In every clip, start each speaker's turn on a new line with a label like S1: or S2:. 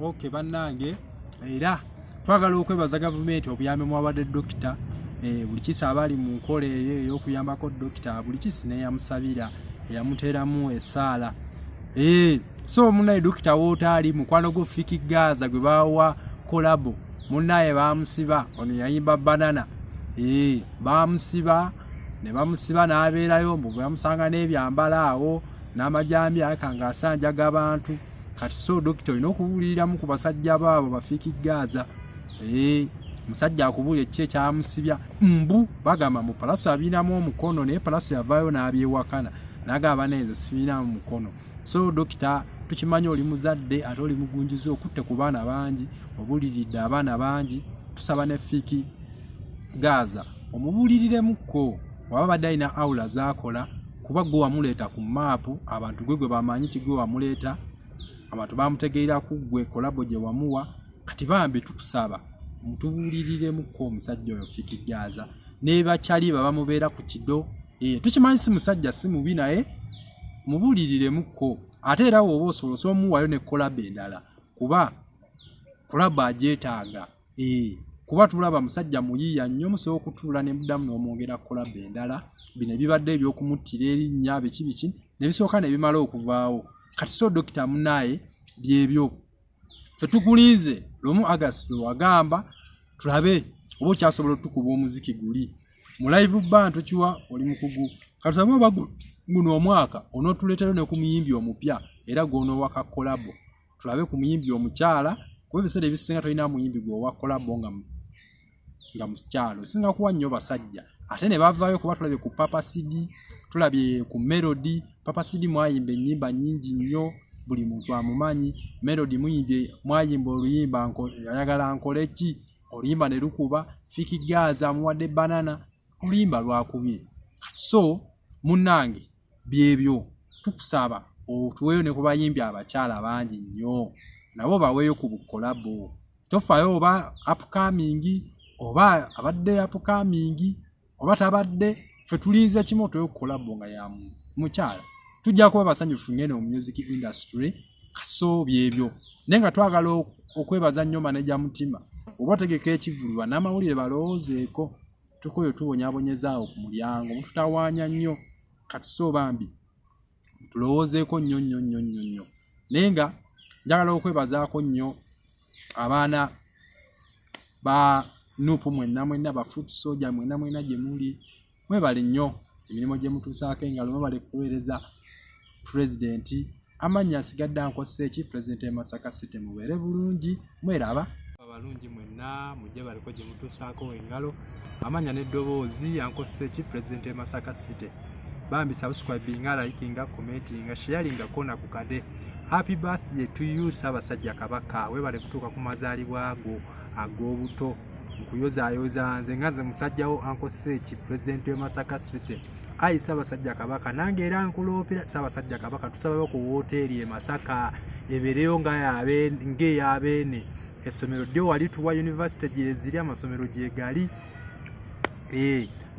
S1: okay bannange era twagala okwebaza gavumenti obuyambe mwabadde dokita buli kisa abali mu nkola eyo ey'okuyambako dokita buli kisi neyamusabira eyamuteeramu essaala so munaye dokita wootaali mukwano gwo Fiki Gaza gwe baawa kolabo munaye bamusiba ono yayimba banana bamusiba ne bamusiba n'abeerayo mbu bamusanga n'ebyambala awo n'amajambi akanga asanjaga abantu kati so dokita olina okubuuliriramu ku basajja baabo ba Fiki Gaza musajja akubuulira ekiki ekyamusibya mbu bagamba mu palaso abinamu omukono naye palaso yavaayo n'abyewakana n'agamba neze sibinamu mukono so dokita tukimanyi oli muzadde ate oli mugunjuzi okutte ku baana bangi obuuliridde abaana bangi tusaba ne Fiki Gaza omubuuliriremuko waba badde alina awula zaakola kuba gwe wamuleeta ku maapu abantu gwe bamanyi kigwe wamuleeta abantu bamutegeera ku gwe kolabo gye wamuwa kati bambi tukusaba mutubuuliriremuko omusajja oyo Fiki Gaza ne bakyali bamubeera ku kido tukimanyi si musajja si mubi naye mubuuliriremuko ate era woba osobola omuwayo ne kolabo endala kuba kolabo agyetaaga kuba tulaba musajja muyiiya nnyo musobola okutuula ne muddamu n'omwongera kolabo endala bino ebibadde ebyokumuttira erinnya biki ne bisooka ne bimala okuvaawo kati so dokita munaye byebyo ffe tukulinze Lumu August wagamba tulabe oba okyasobola otukuba omuziki guli mu live band tukiwa oli mukugu kati sababu guno omwaka onootuleetero ne ku muyimbi omupya era gw'onoowaka kolabo tulabe ku muyimbi omukyala kuba ebiseera ebisinga tolina muyimbi gw'owa kolabo nga mukyalo singa kuwa nnyo basajja ate ne bavaayo kuba tulabye ku Papa CD tulabye ku Melody Papa CD mwayimba ennyimba nnyingi nnyo buli muntu amumanyi Melody mwayimba oluyimba ayagala nkole ki oluyimba ne lukuba Fiki Gaza amuwadde banana oluyimba lwakubye so munnange byebyo tukusaba otuweeyo ne ku bayimbi abakyala bangi nnyo nabo baweeyo ku bukolabo tofaayo oba upcoming oba abadde upcoming oba tabadde ffe tulinze kimu otuweeyo ku kolabo nga ya mukyala tujja kuba basanyufu ngene mu music industry kaso byebyo nenga twagala okwebaza nnyo manager Mutima oba tegeka ekivulwa n'amawulire balowoozeeko tukoyo tubonyabonyezaawo ku mulyango mututawaanya nnyo kati so bambi tulowoozeeko nnyo nenga njagala okwebazaako nnyo abaana ba Nuupu mwenna ba Foot Soldier mwenna gye muli mwebale nnyo emirimu gye mutuusaako engalo mwebale kuweereza President amannya asigadde Ankoseeki President Masaka City mubeere bulungi mweraba abalungi mwenna mujje baliko gye mutuusaako engalo amannya n'eddoboozi Ankoseeki President Masaka City bambi subscribinga likinga commentinga sharinga kona ku kade happy birthday to you Ssaabasajja Kabaka webale kutuuka ku mazaalibwa ago ag'obuto nkuyozaayoza nze nga nze musajjawo Ankoseeki President wa Masaka City ayi Ssaabasajja Kabaka nange era nkuloopera Ssaabasajja Kabaka tusabayo ku woteeri e Masaka ebeereyo ng'ey'abeene essomero ddyo wali tuwa university gye ziri amasomero gye gali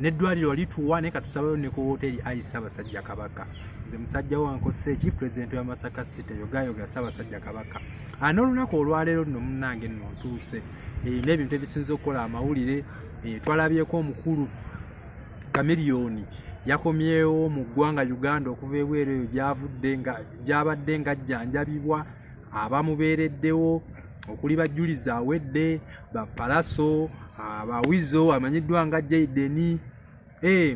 S1: n'eddwaliro wali tuwa naye katusabayo ne ku woteeri ayi Ssaabasajja Kabaka nze musajjawo Ankoseeki President wa Masaka City yogayoga Ssaabasajja Kabaka n'olunaku olwaleero nno munnange nno ntuuse n'ebintu ebisinza okukola amawulire twalabyeko omukulu Kamiliyoni yakomyewo mu ggwanga Uganda okuva ebweru eyo gy'abadde ng'ajjanjabibwa abamubeereddewo okuli bajulizi awedde bapalaso abawizo amanyiddwa nga Jaden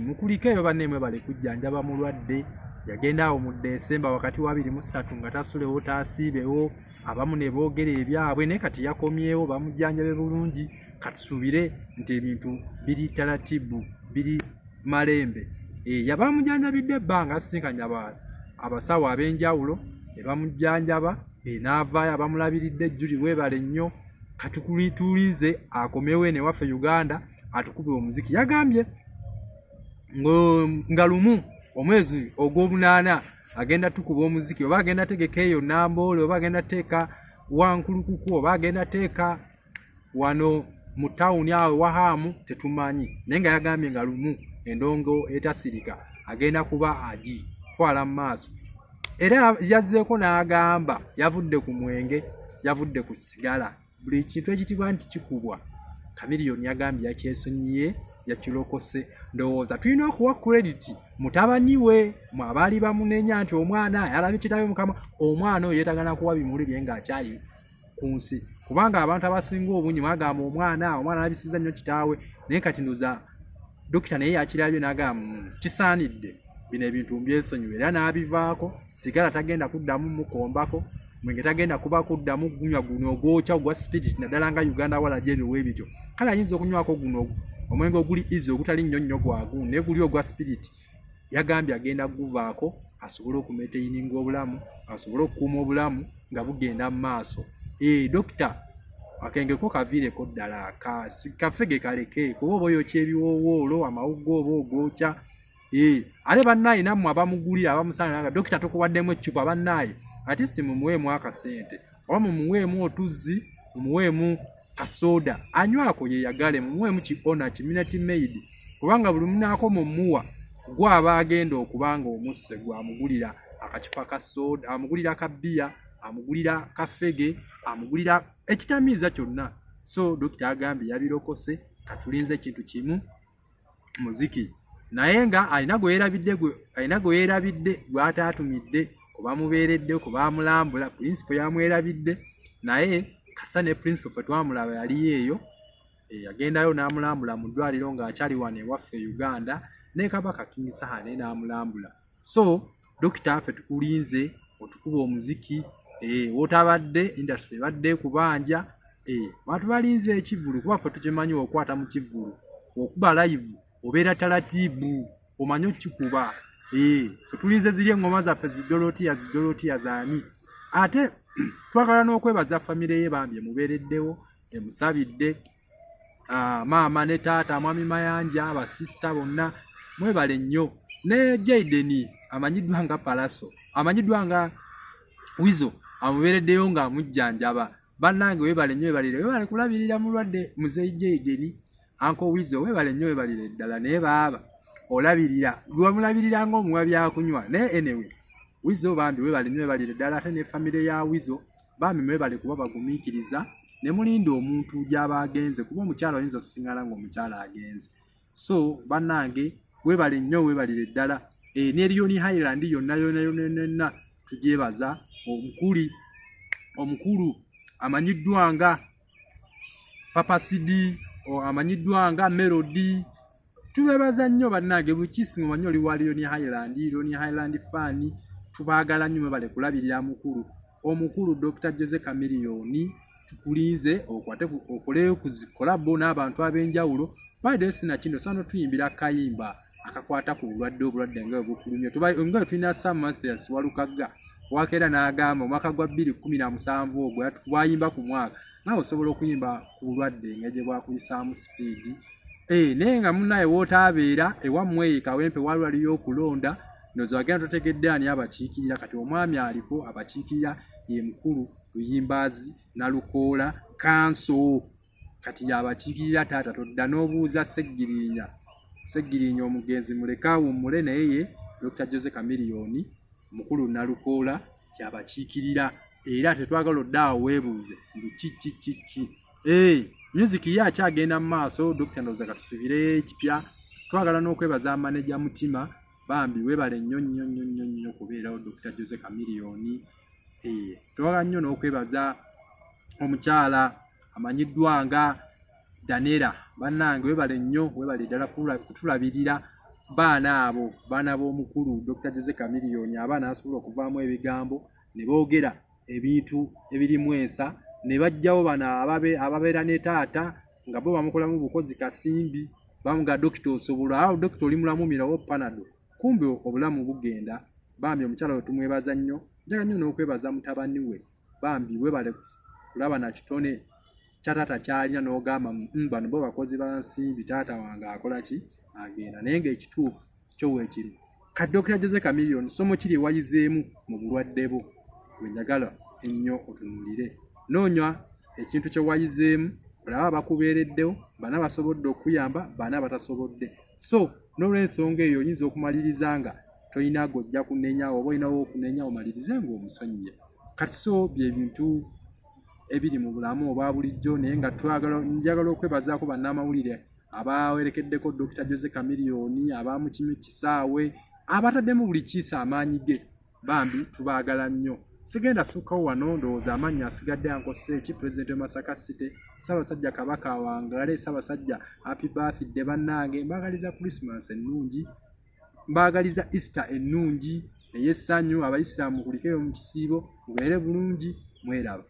S1: mukuliko eyo bannemwe bale kujjanjaba mulwadde yagenda awo mu Desemba wakati wa 23 nga tasulewo taasiibewo abamu ne boogera ebyabwe naye kati yakomyewo bamujjanjabe bulungi katusuubire nti ebintu biri taratibu biri malembe yabamujjanjabidde ebbanga asinkanya abasawo ab'enjawulo ne bamujjanjaba n'avaayo abamulabiridde Juli webale nnyo katukulitulize akomewe ne waffe Uganda atukube omuziki yagambye nga lumu omwezi ogw'omunaana agenda tukuba omuziki oba agenda tegeka eyo Namboole oba agenda teeka Wankulukuku oba agenda teeka wano mu tawuni awo Wahamu tetumanyi naye nga yagambye nga lumu endongo etasirika agenda kuba agitwala mu maaso era yazzeeko n'agamba yavudde ku mwenge yavudde ku sigala buli kintu ekitibwa nti kikubwa Chameleone yagambye yakyesonyiye yakirokose ndowooza tulina okuwa credit mutabani we abaali bamunenya nti omwana yalabye kitabe mukama omwana oyo yeetagana kuwa bimuli bye ng'akyali ku nsi kubanga abantu abasinga obungi bagamba omwana alabisiza nnyo kitaawe naye kati ndoza dokita naye yakirabye n'agamba kisaanidde bino ebintu mbyesonyiwe era n'abivaako sigala tagenda kuddamu mukombako mwenge tagenda kuba kuddamu gunywa guno ogwokya ogwa spirit naddala nga Uganda wala gyebiwe ebityo kale ayinza okunywako guno omwenge oguli easy ogutali nnyo gwagu naye guli ogwa spirit yagambye agenda guvaako asobole okumaintaininga obulamu asobole okukuuma obulamu nga bugenda mu maaso dokita akengeko kaviireko ddala kafege kaleke kuba oba oyokya ebiwoowoolo amawuggo oba ogwokya ale bannaayi nammwe abamugulira abamusaana dokita tokuwaddemu eccupa bannaayi at least mumuweemu akasente oba mumuweemu otuzzi mumuweemu kasoda anywako yeyagale mumuweemu kiona kiminati maid kubanga buli munaako mumuwa gwaba agenda okubanga omusse gwamugulira akacupa ka soda amugulira kabbiya amugulira kafege amugulira ekitamiiza kyonna so dokita agambye yabirokose katulinze ekintu kimu muziki naye nga alina gwe yeerabidde gw'ataatumidde kuba mubeeredde kuba mulambula principal yamwerabidde naye kasa ne principal fe twamulaba yali eyo yagendayo n'amulambula mu ddwaliro ng'akyali wano ewaffe Uganda ne Kabaka King Sahane n'amulambula so dokita ffe tukulinze otukuba omuziki wotabadde industry ebadde kubanja bantu balinze ekivulu kuba ffe tukimanyi okwata mu kivulu okuba live obeera talatibu omanyi okikuba tulinze ziri engoma zaffe zidolotiya zaani ate twagala n'okwebaza famire ye bambye mubeereddewo emusabidde maama ne taata mwami Mayanja abasista bonna mwebale nnyo ne Jaden amanyiddwa nga Palaso amanyiddwa nga Wizo amubeereddeyo ng'amujjanjaba bannange webale nnyo webale kulabirira mulwadde muzeyi Jaden Uncle Wizo webale nnyo webalire ddala naye baaba olabirira gwamulabirira ng'omuwa byakunywa naye anyway Wizo bambi webale nnyo webalire ddala ate ne famire ya Wizo bambi mwebale kuba bagumiikiriza ne mulinda omuntu gy'aba agenze kuba omukyala oyinza osingana ng'omukyala agenze so bannange webale nnyo webalire ddala ne Lion Highland yonna tugyebaza omukulu amanyiddwa nga Papa Sidi amanyiddwa nga Melody tubebaza nnyo bannange bukisinga omanyi oli wa Lion Highland fan tubaagala nnyo mwebale kulabirira omukulu Dr. Jose Chameleone tukulinze okoleyo kuzikolabo n'abantu ab'enjawulo bade sina kino sano tuyimbira kayimba akakwata ku bulwadde nga bukulumye nga tulina Sam Masters walukagga wakera n'agamba omwaka gwa 2017 ogwo twayimba ku mwaka nawe osobola okuyimba ku bulwadde nga gye bwakulisaamu speed naye nga munnaye wootabeera ewammwe kawempe waliyo okulonda nozo agenda totegedde ani abakiikirira kati omwami aliko abakiikirira ye mukulu Luyimbazi Nalukoola Kanso kati yabakiikirira taata todda n'obuuza Seggirinya omugenzi muleka wummule naye ye Dr. Jose Chameleone mukulu Nalukoola yabakiikirira era tetwagala oddaawo weebuuze mbu ki music ye akyagenda mu maaso Dr. Ndoza katusubire ekipya twagala n'okwebaza manager Mutima bambi webale nnyo kubeerawo Dr. Jose Chameleone twagala nnyo n'okwebaza omukyala amanyiddwa nga Danera bannange webale nnyo webale ddala kutulabirira baana b'omukulu Dr. Jose Chameleone abaana asobola okuvaamu ebigambo ne boogera ebintu ebirimu ensa ne bajjawo bano ababeera ne taata nga bo bamukolamu bukozi kasimbi bamuga dokita osobola awo dokita oli mulamu mirawo panado kumbe obulamu bugenda bambi omukyala we tumwebaza nnyo njaga nnyo n'okwebaza mutabani we bambi webale kulaba na kitone kya taata kyalina n'ogamba bano bo bakozi ba nsimbi taata wange akola ki agenda naye ng'ekituufu kyo weekiri ka Dr. Jose Chameleone somo kiri wayizeemu mu bulwadde bo wenjagala ennyo otunulire noonya ekintu kye wayizeemu olaba bakubeereddewo bana basobodde okuyamba bana batasobodde so n'olw'ensonga eyo oyinza okumaliriza nga toyina gojja kunenya oba olinawo okunenya omalirize ng'omusonyiye kati so bye bintu ebiri mu bulamu obwa bulijjo naye nga njagala okwebazaako bannamawulire abawerekeddeko Dr. Jose Chameleone abamukimu kisaawe abataddemu buli kiisa amaanyi ge bambi tubaagala nnyo. Sigenda sukkawo wano ndowooza amannya asigadde Ankoseeki Pulezidenti w'e Masaka City, Ssaabasajja Kabaka Wangale, Ssaabasajja happy birthday bannange, mbaagaliza Christmas ennungi, mbaagaliza Easter ennungi ey'essanyu, Abayisiraamu kulikeyo mu kisiibo mubeere bulungi mweraba.